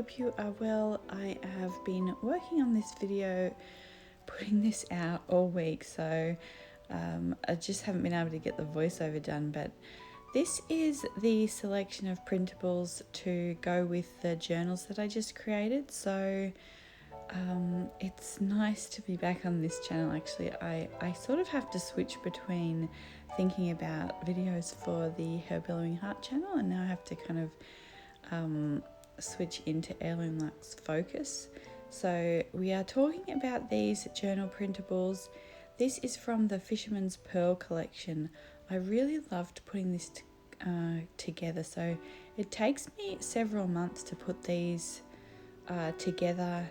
hope you are well. I have been working on this video, putting this out all week, so I just haven't been able to get the voiceover done, but this is the selection of printables to go with the journals that I just created. So it's nice to be back on this channel. Actually, I sort of have to switch between thinking about videos for the Her Billowing Heart channel, and now I have to kind of switch into Heirloom Luxe Focus. So we are talking about these journal printables. This is from the Fisherman's Pearl collection. I really loved putting this together. So it takes me several months to put these together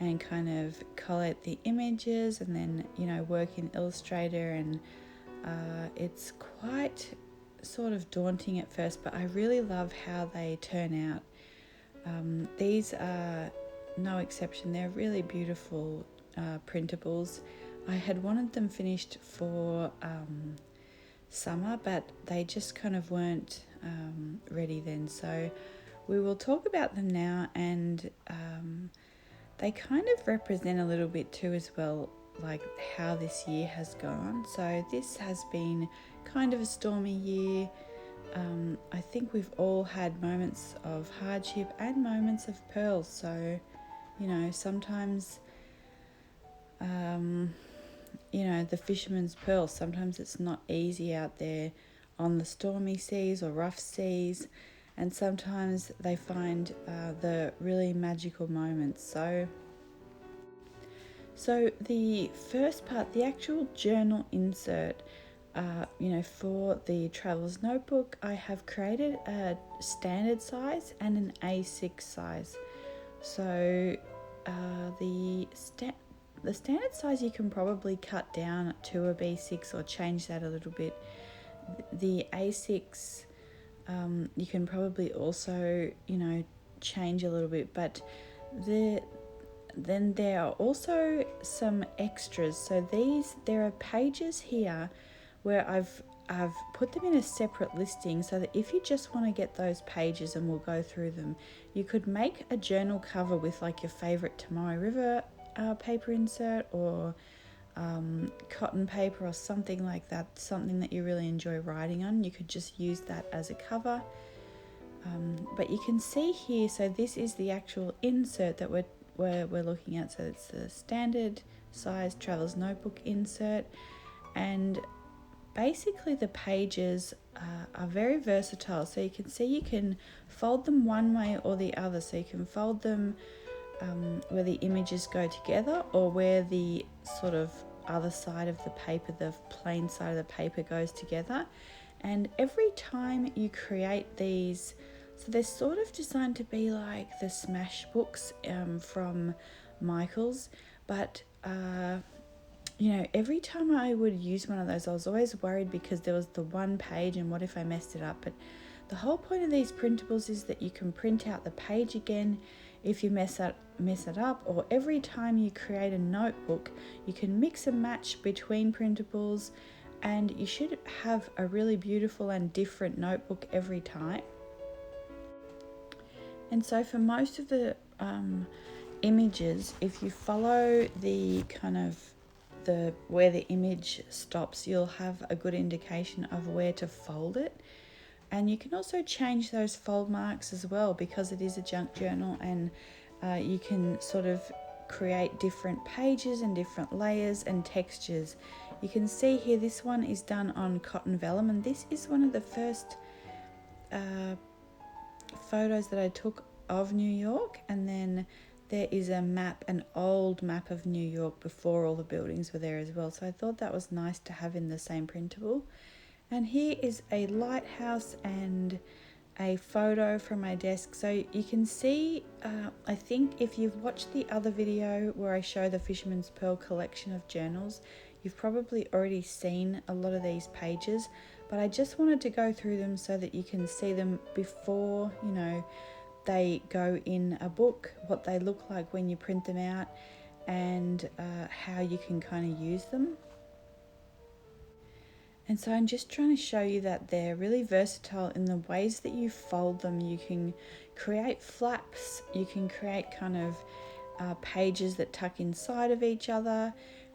and kind of collate the images, and then work in Illustrator, and it's quite sort of daunting at first, but I really love how they turn out. These are no exception. They're really beautiful printables. I had wanted them finished for summer, but they just kind of weren't ready then. So we will talk about them now, and they kind of represent a little bit too as well, like how this year has gone. So this has been kind of a stormy year. I think we've all had moments of hardship and moments of pearls. So, sometimes, the Fisherman's Pearl, sometimes it's not easy out there on the stormy seas or rough seas, and sometimes they find the really magical moments. So the first part, the actual journal insert, for the Traveller's Notebook, I have created a standard size and an A6 size. So the standard size you can probably cut down to a B6 or change that a little bit. The A6 you can probably also change a little bit, but then there are also some extras. So there are pages here where I've put them in a separate listing, so that if you just want to get those pages, and we'll go through them, you could make a journal cover with like your favorite Tamari River paper insert, or cotton paper, or something like that, something that you really enjoy writing on. You could just use that as a cover. But you can see here, so this is the actual insert that we're looking at. So it's the standard size Traveller's Notebook insert, and basically the pages are very versatile. So you can see you can fold them one way or the other. So you can fold them where the images go together, or where the sort of other side of the paper, the plain side of the paper, goes together. And every time you create these, so they're sort of designed to be like the smash books from Michael's, but every time I would use one of those, I was always worried, because there was the one page, and what if I messed it up? But the whole point of these printables is that you can print out the page again if you mess it up, or every time you create a notebook, you can mix and match between printables, and you should have a really beautiful and different notebook every time. And so for most of the images, if you follow the kind of where the image stops, you'll have a good indication of where to fold it. And you can also change those fold marks as well, because it is a junk journal, and you can sort of create different pages and different layers and textures. You can see here, this one is done on cotton vellum, and this is one of the first photos that I took of New York. And then there is a map, an old map of New York before all the buildings were there as well. So I thought that was nice to have in the same printable. And here is a lighthouse and a photo from my desk. So you can see, I think if you've watched the other video where I show the Fisherman's Pearl collection of journals, you've probably already seen a lot of these pages, but I just wanted to go through them so that you can see them before, they go in a book, what they look like when you print them out, and how you can kind of use them. And so I'm just trying to show you that they're really versatile in the ways that you fold them. You can create flaps, you can create kind of pages that tuck inside of each other.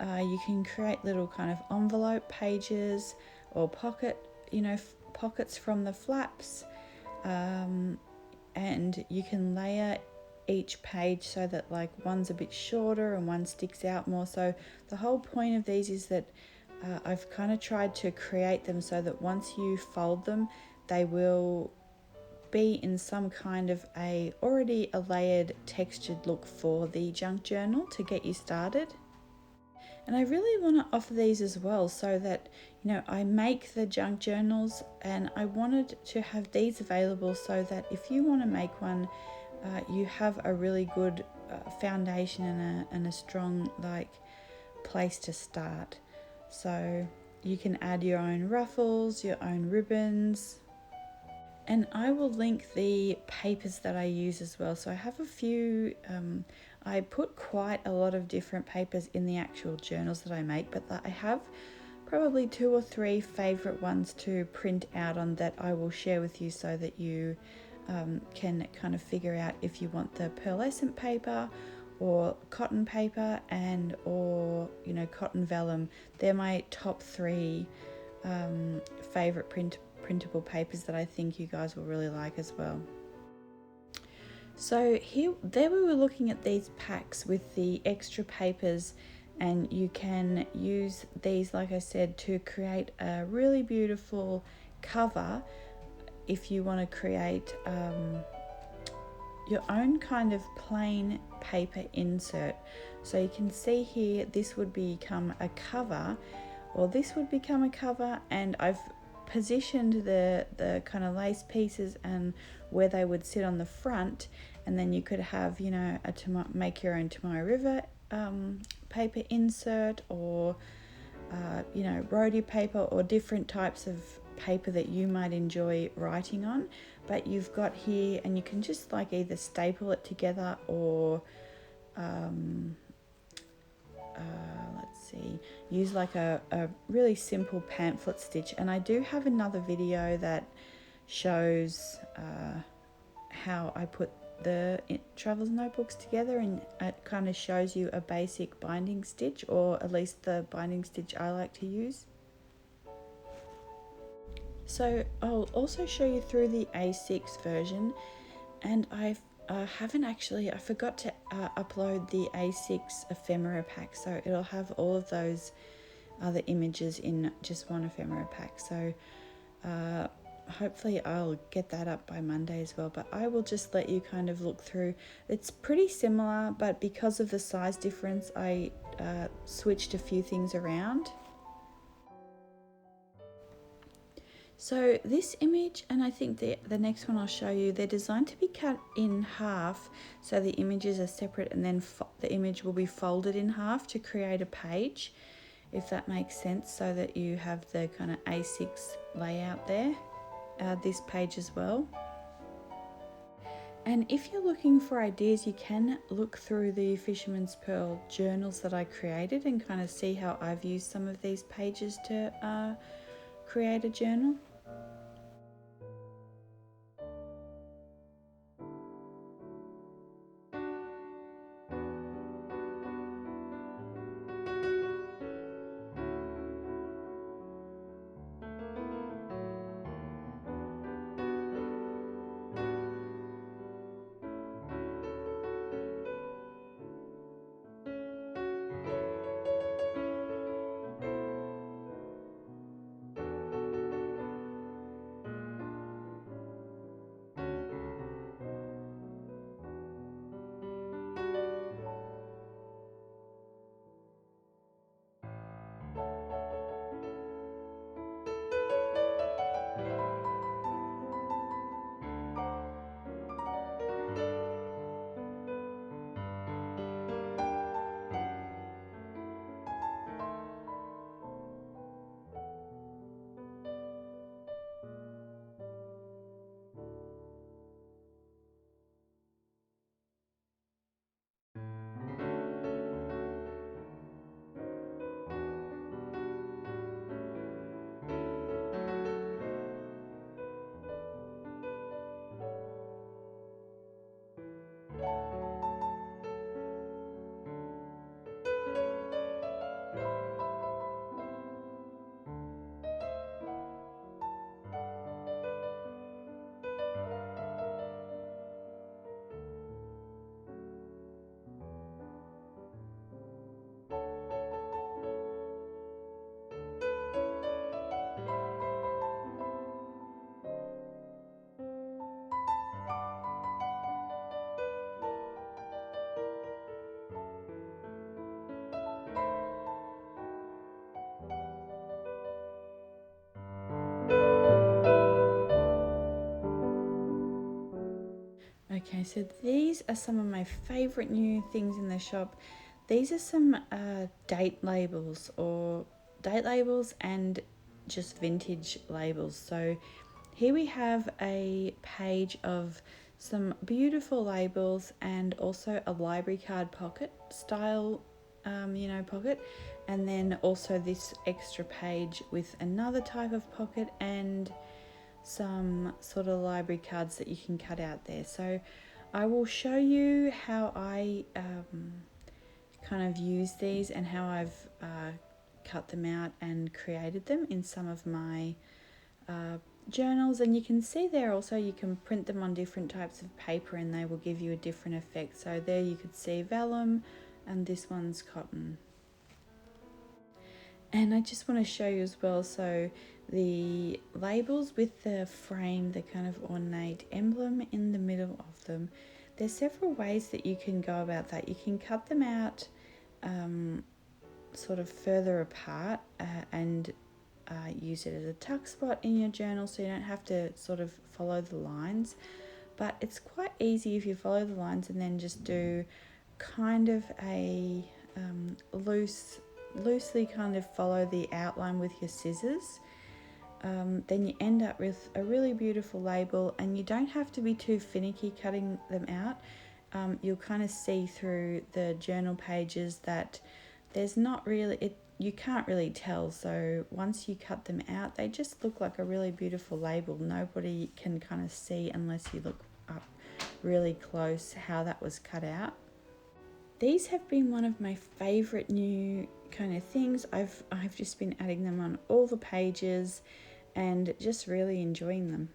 You can create little kind of envelope pages or pockets from the flaps. And you can layer each page so that like one's a bit shorter and one sticks out more. So the whole point of these is that I've kind of tried to create them so that once you fold them, they will be in some kind of already a layered textured look for the junk journal to get you started. And I really want to offer these as well so that, I make the junk journals, and I wanted to have these available so that if you want to make one, you have a really good foundation and a strong place to start. So you can add your own ruffles, your own ribbons, and I will link the papers that I use as well. So I have a few, I put quite a lot of different papers in the actual journals that I make, but I have probably 2 or 3 favourite ones to print out on that I will share with you so that you can kind of figure out if you want the pearlescent paper or cotton paper or cotton vellum. They're my top 3 favourite printable papers that I think you guys will really like as well. So there we were looking at these packs with the extra papers, and you can use these, like I said, to create a really beautiful cover if you want to create your own kind of plain paper insert. So you can see here, this would become a cover, or this would become a cover, and I've positioned the kind of lace pieces and where they would sit on the front, and then you could have make your own Tamai River paper insert, or rhodie paper, or different types of paper that you might enjoy writing on. But you've got here, and you can just either staple it together or use a really simple pamphlet stitch. And I do have another video that shows how I put the travels notebooks together, and it kind of shows you a basic binding stitch, or at least the binding stitch I like to use. So I'll also show you through the A6 version, and I forgot to upload the A6 ephemera pack, so it'll have all of those other images in just one ephemera pack. So hopefully I'll get that up by Monday as well, but I will just let you kind of look through. It's pretty similar, but because of the size difference, I switched a few things around. So this image, and I think the next one I'll show you, they're designed to be cut in half so the images are separate, and then the image will be folded in half to create a page, if that makes sense, so that you have the kind of A6 layout there, this page as well. And if you're looking for ideas, you can look through the Fisherman's Pearl journals that I created and kind of see how I've used some of these pages to create a journal. Okay, so these are some of my favorite new things in the shop. These are some date labels and just vintage labels. So here we have a page of some beautiful labels and also a library card pocket style, pocket, and then also this extra page with another type of pocket and some sort of library cards that you can cut out there. So I will show you how I kind of use these and how I've cut them out and created them in some of my journals. And you can see there also you can print them on different types of paper and they will give you a different effect. So there you could see vellum and this one's cotton. And I just want to show you as well, so the labels with the frame, the kind of ornate emblem in the middle of them, there's several ways that you can go about that. You can cut them out sort of further apart and use it as a tuck spot in your journal, so you don't have to sort of follow the lines. But it's quite easy if you follow the lines and then just do kind of a loosely kind of follow the outline with your scissors. Then you end up with a really beautiful label, and you don't have to be too finicky cutting them out. You'll kind of see through the journal pages that there's not really, you can't really tell. So once you cut them out, they just look like a really beautiful label. Nobody can kind of see unless you look up really close how that was cut out. These have been one of my favorite new kind of things. I've just been adding them on all the pages and just really enjoying them.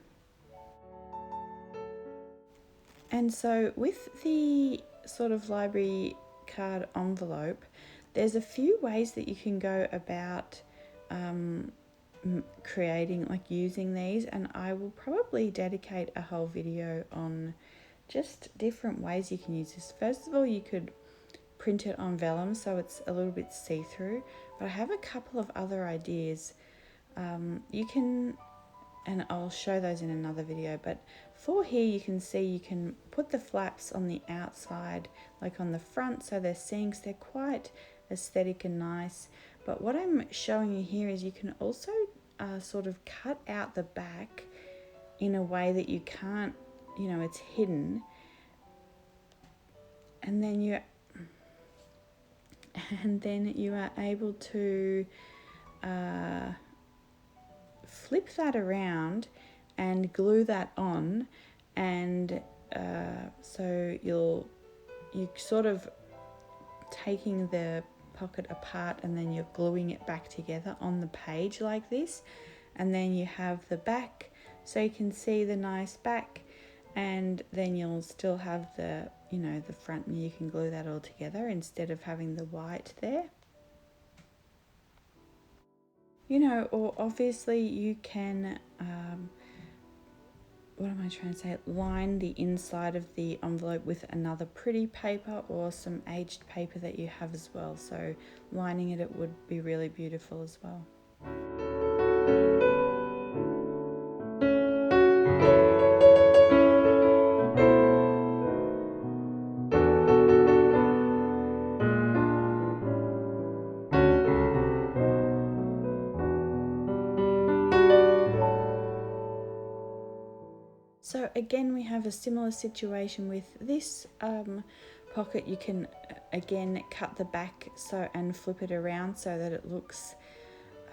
And so with the sort of library card envelope, there's a few ways that you can go about creating, like using these, and I will probably dedicate a whole video on just different ways you can use this. First of all, you could print it on vellum so it's a little bit see-through, but I have a couple of other ideas. You can, and I'll show those in another video, but for here you can see you can put the flaps on the outside, like on the front, so they're seeing, they're quite aesthetic and nice. But what I'm showing you here is you can also sort of cut out the back in a way that you can't, it's hidden, and then you are able to flip that around and glue that on, and so you're sort of taking the pocket apart and then you're gluing it back together on the page like this, and then you have the back so you can see the nice back, and then you'll still have the the front, and you can glue that all together instead of having the white there. Or obviously you can line the inside of the envelope with another pretty paper or some aged paper that you have as well. So lining it would be really beautiful as well. So again, we have a similar situation with this pocket. You can again cut the back and flip it around so that it looks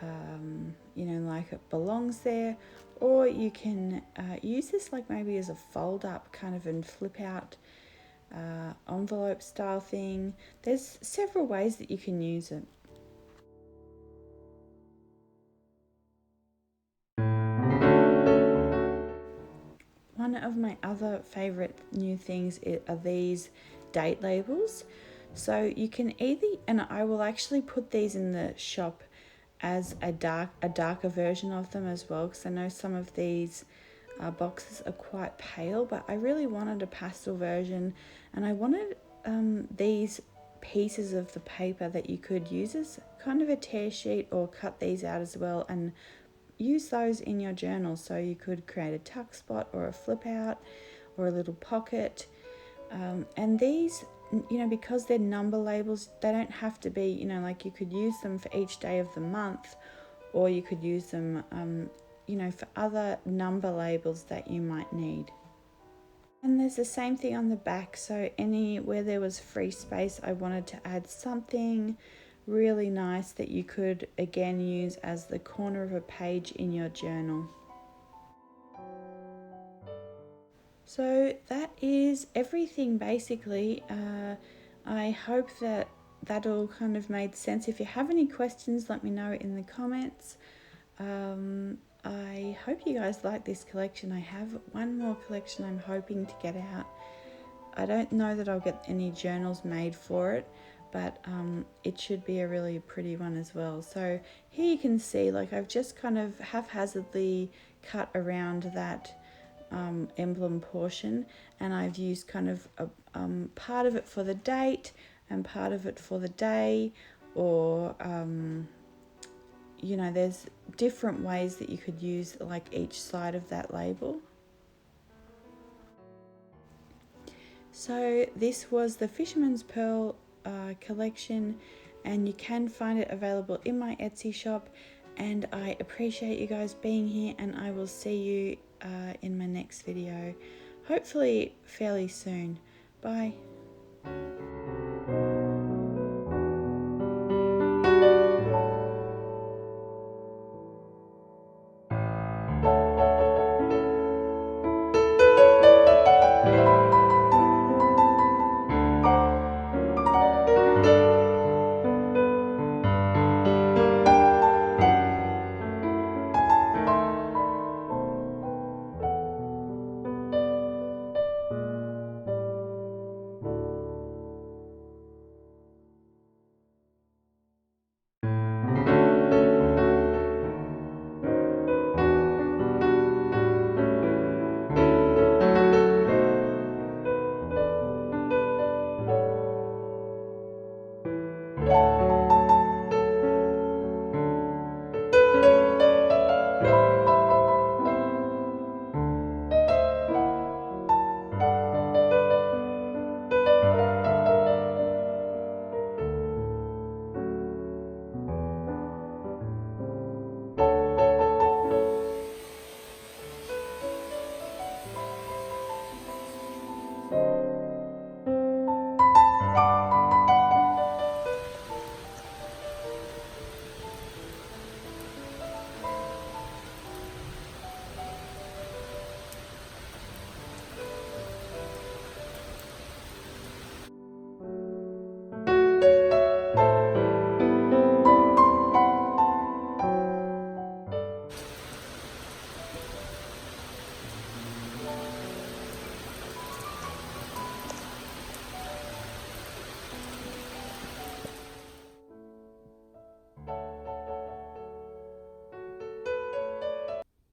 like it belongs there, or you can use this like maybe as a fold up kind of and flip out envelope style thing. There's several ways that you can use it. One of my other favorite new things are these date labels. So you can either, and I will actually put these in the shop as a darker version of them as well, because I know some of these boxes are quite pale, but I really wanted a pastel version, and I wanted these pieces of the paper that you could use as kind of a tear sheet, or cut these out as well and use those in your journal. So you could create a tuck spot or a flip out or a little pocket. And these, you know, because they're number labels, they don't have to be, you know, like you could use them for each day of the month, or you could use them, you know, for other number labels that you might need. And there's the same thing on the back, so where there was free space, I wanted to add something really nice that you could again use as the corner of a page in your journal. So that is everything basically. I hope that all kind of made sense. If you have any questions, let me know in the comments. I hope you guys like this collection. I have one more collection I'm hoping to get out. I don't know that I'll get any journals made for it, but it should be a really pretty one as well. So here you can see, like, I've just kind of haphazardly cut around that emblem portion, and I've used kind of part of it for the date and part of it for the day, or you know, there's different ways that you could use like each side of that label. So this was the Fisherman's Pearl collection, and you can find it available in my Etsy shop. And I appreciate you guys being here, and I will see you in my next video, hopefully fairly soon. Bye.